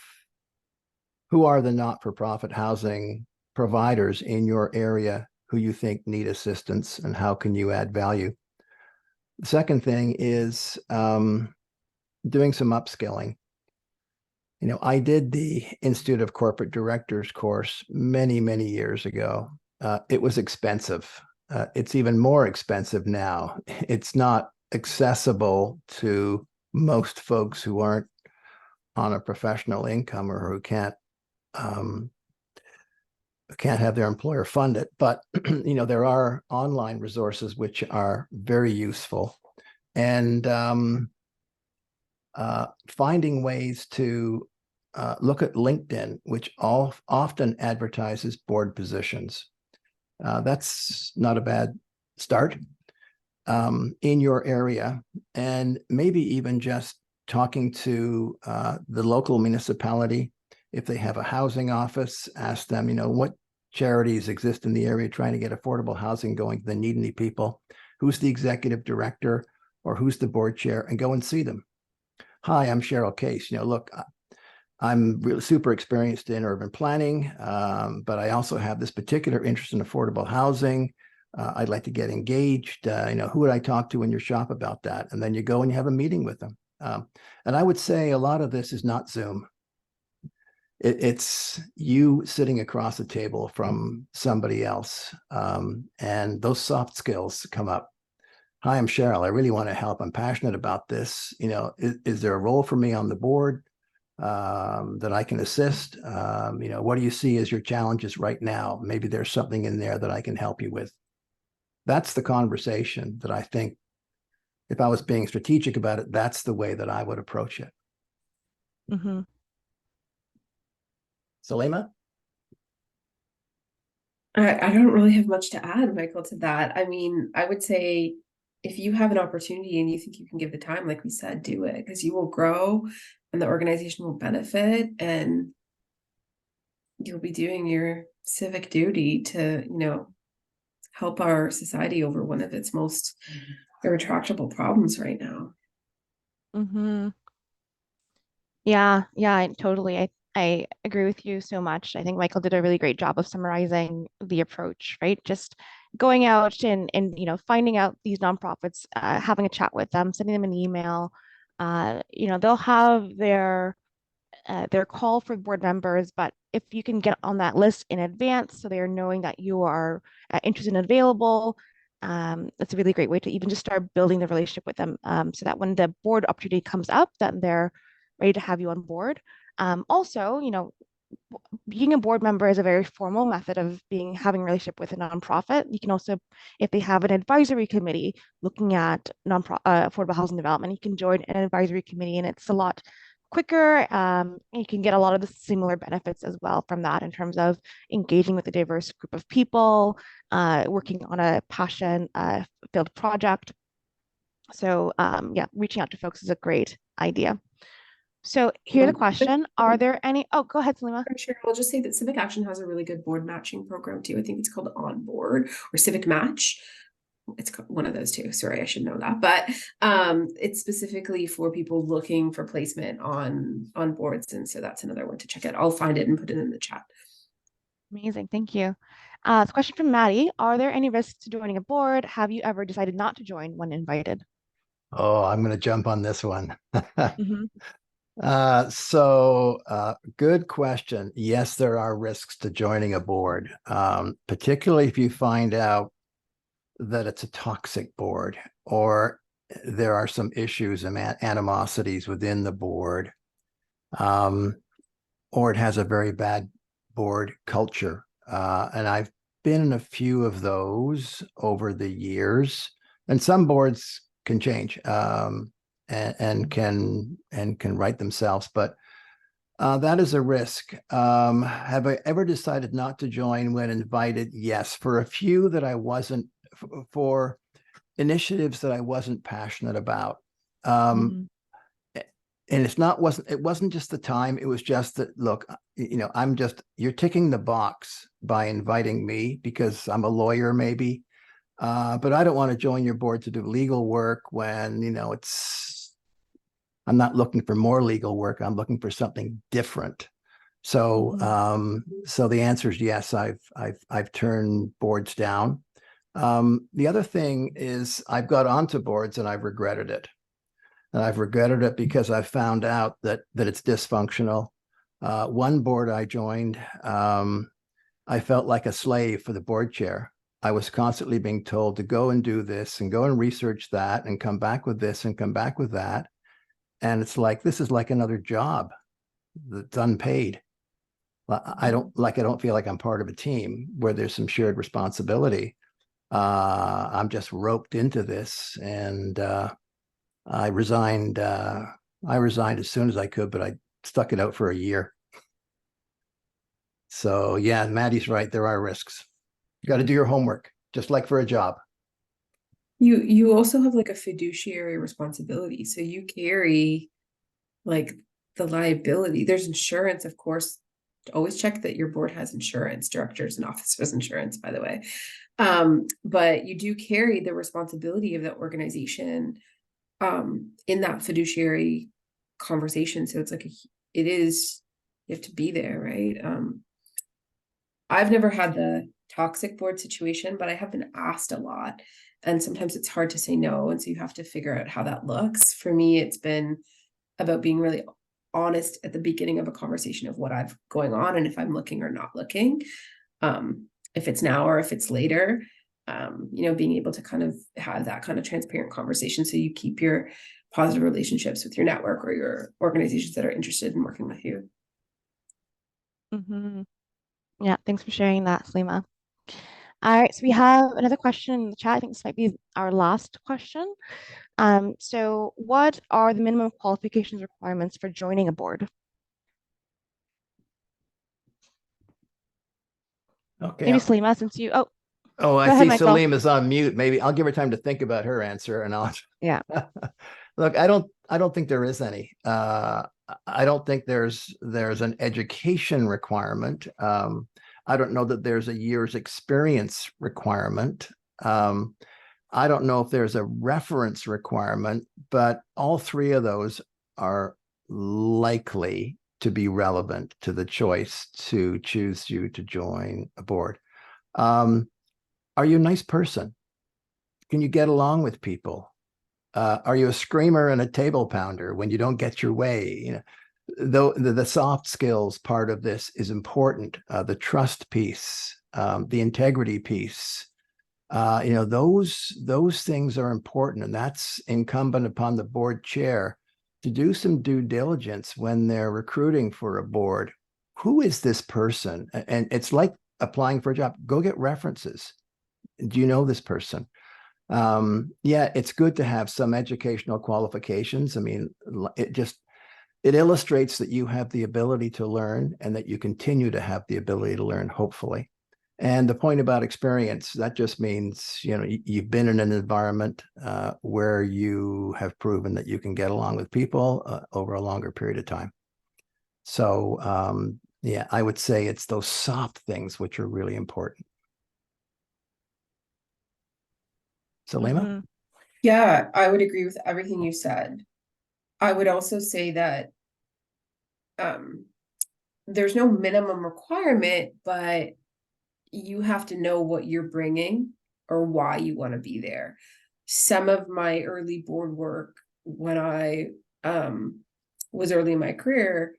who are the not-for-profit housing providers in your area who you think need assistance, and how can you add value? The second thing is doing some upskilling. I did the Institute of Corporate Directors course many, many years ago. It was expensive. It's even more expensive now. It's not accessible to most folks who aren't on a professional income or who can't have their employer fund it. But there are online resources which are very useful, and finding ways to look at LinkedIn, which often advertises board positions. That's not a bad start in your area, and maybe even just talking to the local municipality. If they have a housing office, ask them, what charities exist in the area trying to get affordable housing going. Do they need any people? Who's the executive director, or who's the board chair? And go and see them. Hi, I'm Cheryl Case. Look, I'm really super experienced in urban planning, but I also have this particular interest in affordable housing. I'd like to get engaged. Who would I talk to in your shop about that? And then you go and you have a meeting with them. And I would say a lot of this is not Zoom. it's you sitting across the table from somebody else, and those soft skills come up. Hi, I'm Cheryl. I really want to help. I'm passionate about this. Is there a role for me on the board that I can assist? What do you see as your challenges right now? Maybe there's something in there that I can help you with. That's the conversation that I think, if I was being strategic about it, that's the way that I would approach it. Mm-hmm. Salima? I don't really have much to add, Michael, to that. I mean, I would say if you have an opportunity and you think you can give the time, like we said, do it, because you will grow and the organization will benefit, and you'll be doing your civic duty to, help our society over one of its most irretractable problems right now. Mm-hmm. Yeah, I agree with you so much. I think Michael did a really great job of summarizing the approach, right? Just going out and finding out these nonprofits, having a chat with them, sending them an email. They'll have their call for board members, but if you can get on that list in advance, so they are knowing that you are interested and available, that's a really great way to even just start building the relationship with them, so that when the board opportunity comes up, that they're ready to have you on board. Also, being a board member is a very formal method of having a relationship with a nonprofit. You can also, if they have an advisory committee looking at affordable housing development, you can join an advisory committee, and it's a lot quicker. You can get a lot of the similar benefits as well from that, in terms of engaging with a diverse group of people, working on a passion-filled project. So yeah, reaching out to folks is a great idea. So here's the question. Are there any, oh, go ahead, Salima. Sure, I'll just say that Civic Action has a really good board matching program too. I think it's called On Board or Civic Match. It's one of those two. Sorry, I should know that. But it's specifically for people looking for placement on boards. And so that's another one to check out. I'll find it and put it in the chat. Amazing, thank you. The question from Maddie, are there any risks to joining a board? Have you ever decided not to join when invited? Oh, I'm going to jump on this one. Mm-hmm. Good question. Yes, there are risks to joining a board, particularly if you find out that it's a toxic board, or there are some issues and animosities within the board, or it has a very bad board culture. And I've been in a few of those over the years, and some boards can change. And can right themselves, but that is a risk. Have I ever decided not to join when invited? Yes, for a few that I wasn't, for initiatives that I wasn't passionate about. And it wasn't just the time. It was just that, look, you're ticking the box by inviting me because I'm a lawyer, maybe. But I don't want to join your board to do legal work when, I'm not looking for more legal work. I'm looking for something different. So, so the answer is yes. I've turned boards down. The other thing is I've got onto boards and I've regretted it. And I've regretted it because I've found out that it's dysfunctional. One board I joined, I felt like a slave for the board chair. I was constantly being told to go and do this and go and research that and come back with this and come back with that. And it's like, this is like another job that's unpaid. I don't feel like I'm part of a team where there's some shared responsibility. I'm just roped into this, and I resigned as soon as I could, but I stuck it out for a year. So yeah, Maddie's right. There are risks. You got to do your homework, just like for a job. You also have like a fiduciary responsibility. So you carry like the liability. There's insurance, of course. Always check that your board has insurance, directors and officers insurance, by the way. But you do carry the responsibility of the organization in that fiduciary conversation. So it's like you have to be there, right? I've never had the toxic board situation, but I have been asked a lot. And sometimes it's hard to say no. And so you have to figure out how that looks. For me, it's been about being really honest at the beginning of a conversation of what I've going on and if I'm looking or not looking, if it's now or if it's later, being able to kind of have that kind of transparent conversation so you keep your positive relationships with your network or your organizations that are interested in working with you. Mm-hmm. Yeah, thanks for sharing that, Salima. All right, so we have another question in the chat. I think this might be our last question. So what are the minimum qualifications requirements for joining a board? Okay. Maybe Salima, since you, Oh, go I ahead, see Michael. Salim is on mute. Maybe I'll give her time to think about her answer and I'll. Yeah. Look, I don't think there is any. I don't think there's an education requirement. I don't know that there's a year's experience requirement. I don't know if there's a reference requirement, but all three of those are likely to be relevant to the choice to choose you to join a board. Are you a nice person? Can you get along with people? Are you a screamer and a table pounder when you don't get your way? Though the soft skills part of this is important. The trust piece, the integrity piece, those things are important, and that's incumbent upon the board chair to do some due diligence when they're recruiting for a board. Who is this person? And it's like applying for a job. Go get references. Do you know this person? Yeah, it's good to have some educational qualifications. I mean, it illustrates that you have the ability to learn and that you continue to have the ability to learn, hopefully. And the point about experience, that just means, you've been in an environment where you have proven that you can get along with people over a longer period of time. So, yeah, I would say it's those soft things which are really important. Salima? Mm-hmm. Yeah, I would agree with everything you said. I would also say that there's no minimum requirement, but you have to know what you're bringing or why you want to be there. Some of my early board work when I was early in my career,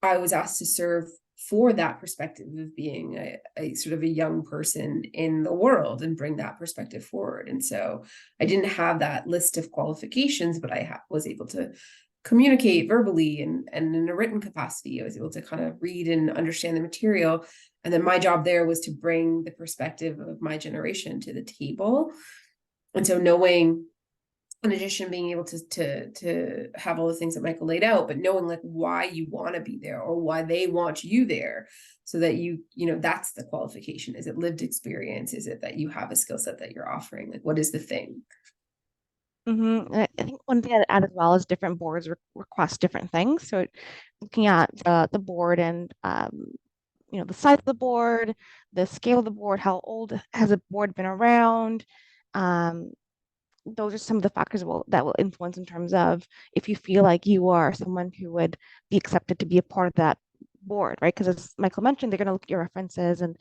I was asked to serve for that perspective of being a sort of a young person in the world and bring that perspective forward. And so I didn't have that list of qualifications, but I was able to communicate verbally and in a written capacity. I was able to kind of read and understand the material. And then my job there was to bring the perspective of my generation to the table. And so knowing, in addition, being able to have all the things that Michael laid out, but knowing like why you want to be there or why they want you there, so that that's the qualification. Is it lived experience? Is it that you have a skill set that you're offering? Like, what is the thing? Mm-hmm. I think one thing I'd add as well is different boards request different things. So looking at the board and the size of the board, the scale of the board, how old has a board been around. Those are some of the factors that will influence in terms of if you feel like you are someone who would be accepted to be a part of that board, right? Because as Michael mentioned, they're going to look at your references, and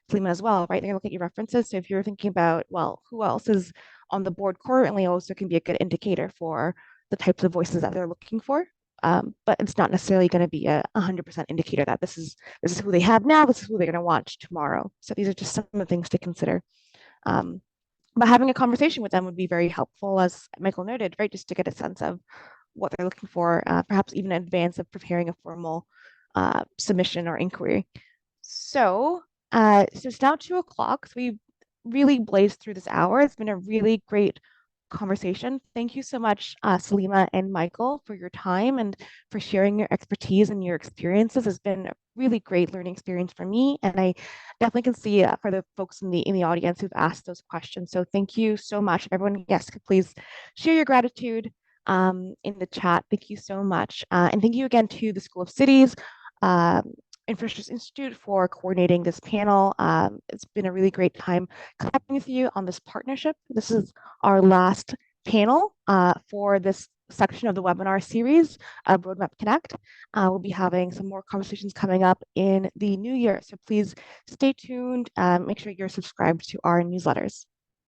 Salima as well, right? They're going to look at your references. So if you're thinking about, well, who else is on the board currently, also can be a good indicator for the types of voices that they're looking for. But it's not necessarily going to be a 100% indicator that this is who they have now, this is who they're going to want tomorrow. So these are just some of the things to consider. But having a conversation with them would be very helpful, as Michael noted, right? Just to get a sense of what they're looking for, perhaps even in advance of preparing a formal submission or inquiry. So it's now 2:00. So we really blazed through this hour. It's been a really great conversation. Thank you so much, Salima and Michael, for your time and for sharing your expertise and your experiences. It's been a really great learning experience for me, and I definitely can see for the folks in the audience who've asked those questions. So thank you so much, everyone. Yes, could please share your gratitude in the chat. Thank you so much, and thank you again to the School of Cities. Infrastructure Institute for coordinating this panel. It's been a really great time connecting with you on this partnership. This is our last panel for this section of the webinar series of Roadmap Connect. We'll be having some more conversations coming up in the new year, so please stay tuned. Make sure you're subscribed to our newsletters.